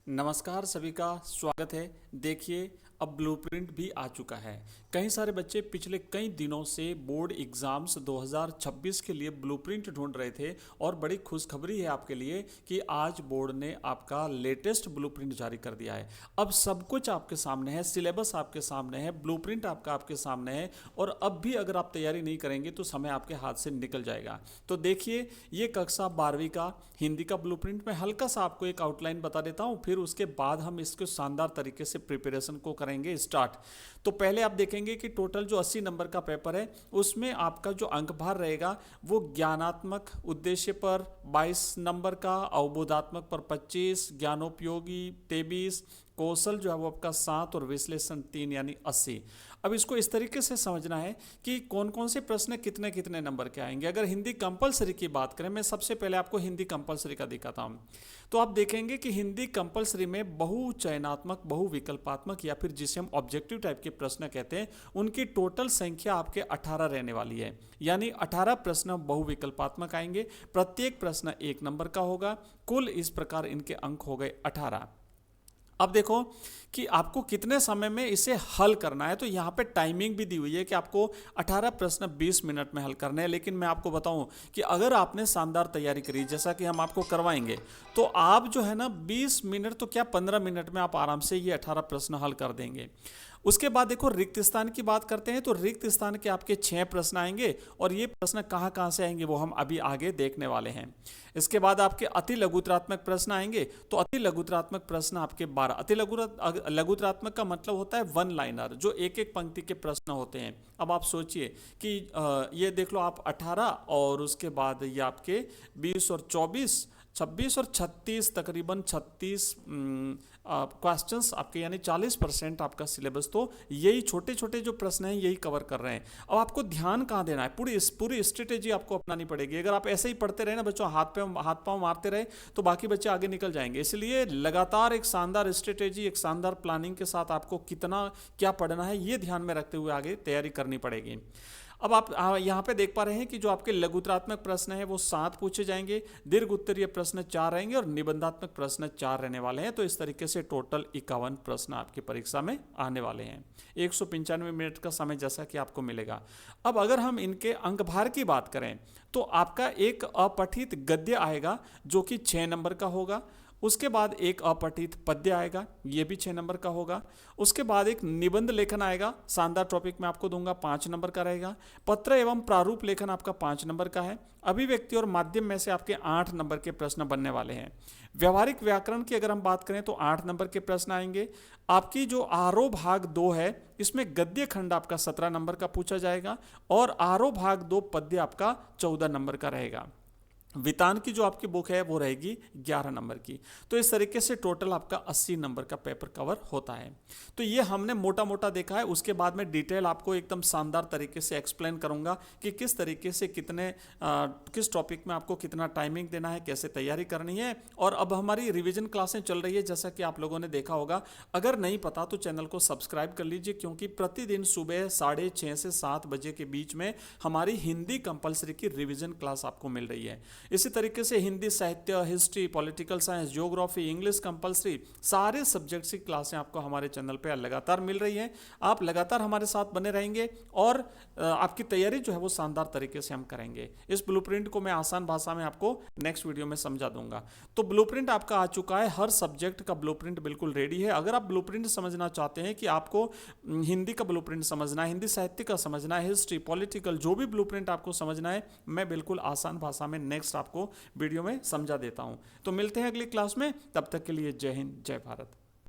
नमस्कार, सभी का स्वागत है। देखिए, अब ब्लूप्रिंट भी आ चुका है। कई सारे बच्चे पिछले कई दिनों से बोर्ड एग्जाम्स 2026 के लिए ब्लूप्रिंट ढूंढ रहे थे और बड़ी खुशखबरी है आपके लिए कि आज बोर्ड ने आपका लेटेस्ट ब्लूप्रिंट जारी कर दिया है। अब सब कुछ आपके सामने है, सिलेबस आपके सामने है, ब्लूप्रिंट आपका आपके सामने है और अब भी अगर आप तैयारी नहीं करेंगे तो समय आपके हाथ से निकल जाएगा। तो देखिए, ये कक्षा 12वीं का हिंदी का ब्लूप्रिंट मैं हल्का सा आपको एक आउटलाइन बता देता हूँ, फिर उसके बाद हम इसको शानदार तरीके से प्रिपरेशन को करेंगे स्टार्ट। तो पहले आप देखेंगे कि टोटल जो 80 नंबर का पेपर है उसमें आपका जो अंक भार रहेगा वो ज्ञानात्मक उद्देश्य पर 22 नंबर का, अवबोधात्मक पर 25, ज्ञानोपयोगी 23, कौशल जो है वो आपका 7 और विश्लेषण 3 यानी 80। अब इसको इस तरीके से समझना है कि कौन कौन से प्रश्न कितने कितने नंबर के आएंगे। अगर हिंदी कंपलसरी की बात करें, मैं सबसे पहले आपको हिंदी कंपलसरी का दिखाता हूँ। तो आप देखेंगे कि हिंदी कंपलसरी में बहुचयनात्मक, बहुविकल्पात्मक या फिर जिसे हम ऑब्जेक्टिव टाइप के प्रश्न कहते हैं, उनकी टोटल संख्या आपके 18 रहने वाली है। यानी 18 प्रश्न बहुविकल्पात्मक आएंगे, प्रत्येक प्रश्न 1 नंबर का होगा। कुल इस प्रकार इनके अंक हो गए 18। अब देखो कि आपको कितने समय में इसे हल करना है। तो यहाँ पे टाइमिंग भी दी हुई है कि आपको 18 प्रश्न 20 मिनट में हल करने हैं। लेकिन मैं आपको बताऊं कि अगर आपने शानदार तैयारी करी जैसा कि हम आपको करवाएंगे, तो आप जो है ना 20 मिनट तो क्या 15 मिनट में आप आराम से ये 18 प्रश्न हल कर देंगे। उसके बाद देखो, रिक्त स्थान की बात करते हैं तो रिक्त स्थान के आपके 6 प्रश्न आएंगे और ये प्रश्न कहाँ कहाँ से आएंगे वो हम अभी आगे देखने वाले हैं। इसके बाद आपके अति लघुतरात्मक प्रश्न आएंगे। तो अति लघुतरात्मक प्रश्न आपके 12। अति लघुतरात्मक का मतलब होता है वन लाइनर, जो एक एक पंक्ति के प्रश्न होते हैं। अब आप सोचिए कि ये देख लो, आप 18 और उसके बाद ये आपके 20 और 24, 26 और 36, तकरीबन 36 क्वेश्चंस आपके, यानी 40% आपका सिलेबस तो यही छोटे छोटे जो प्रश्न हैं यही कवर कर रहे हैं। अब आपको ध्यान कहाँ देना है, पूरी स्ट्रेटेजी आपको अपनानी पड़ेगी। अगर आप ऐसे ही पढ़ते रहे ना बच्चों, हाथ पांव मारते रहे, तो बाकी बच्चे आगे निकल जाएंगे। इसलिए लगातार एक शानदार स्ट्रेटेजी, एक शानदार प्लानिंग के साथ आपको कितना क्या पढ़ना है ये ध्यान में रखते हुए आगे तैयारी करनी पड़ेगी। अब आप यहाँ पे देख पा रहे हैं कि जो आपके लघुतरात्मक प्रश्न है वो 7 पूछे जाएंगे, दीर्घ उत्तरीय प्रश्न 4 रहेंगे और निबंधात्मक प्रश्न 4 रहने वाले हैं। तो इस तरीके से टोटल 51 प्रश्न आपकी परीक्षा में आने वाले हैं। 195 मिनट का समय जैसा कि आपको मिलेगा। अब अगर हम इनके अंक भार की बात करें तो आपका एक अपठित गद्य आएगा जो कि 6 नंबर का होगा। उसके बाद एक अपठित पद्य आएगा, ये भी 6 नंबर का होगा। उसके बाद एक निबंध लेखन आएगा, शानदार टॉपिक मैं आपको दूंगा, 5 नंबर का रहेगा। पत्र एवं प्रारूप लेखन आपका 5 नंबर का है। अभिव्यक्ति और माध्यम में से आपके 8 नंबर के प्रश्न बनने वाले हैं। व्यवहारिक व्याकरण की अगर हम बात करें तो 8 नंबर के प्रश्न आएंगे। आपकी जो आरोह भाग 2 है इसमें गद्य खंड आपका 17 नंबर का पूछा जाएगा और आरोह भाग 2 पद्य आपका 14 नंबर का रहेगा। वितान की जो आपकी बुक है वो रहेगी 11 नंबर की। तो इस तरीके से टोटल आपका 80 नंबर का पेपर कवर होता है। तो ये हमने मोटा मोटा देखा है। उसके बाद में डिटेल आपको एकदम शानदार तरीके से एक्सप्लेन करूंगा कि किस तरीके से किस टॉपिक में आपको कितना टाइमिंग देना है, कैसे तैयारी करनी है। और अब हमारी रिविजन क्लासें चल रही है जैसा कि आप लोगों ने देखा होगा। अगर नहीं पता तो चैनल को सब्सक्राइब कर लीजिए, क्योंकि प्रतिदिन सुबह 6:30 से 7 बजे के बीच में हमारी हिंदी कंपलसरी की रिविजन क्लास आपको मिल रही है। इसी तरीके से हिंदी साहित्य, history, political science, geography, English compulsory, सारे सब्जेक्ट्स की क्लासें आपको हमारे चैनल पे लगातार मिल रही हैं। आप लगातार हमारे साथ बने रहेंगे और आपकी तैयारी जो है वो शानदार तरीके से हम करेंगे। इस ब्लूप्रिंट को मैं आसान भाषा में आपको नेक्स्ट वीडियो में समझा दूंगा। तो ब्लूप्रिंट आपका आ चुका है, हर सब्जेक्ट का ब्लूप्रिंट बिल्कुल रेडी है। अगर आप ब्लूप्रिंट समझना चाहते हैं कि आपको हिंदी का ब्लूप्रिंट समझना है, हिंदी साहित्य का समझना है, हिस्ट्री, पॉलिटिकल, जो भी ब्लूप्रिंट आपको समझना है, मैं बिल्कुल आसान भाषा में नेक्स्ट आपको वीडियो में समझा देता हूं। तो मिलते हैं अगली क्लास में, तब तक के लिए जय हिंद, जय भारत।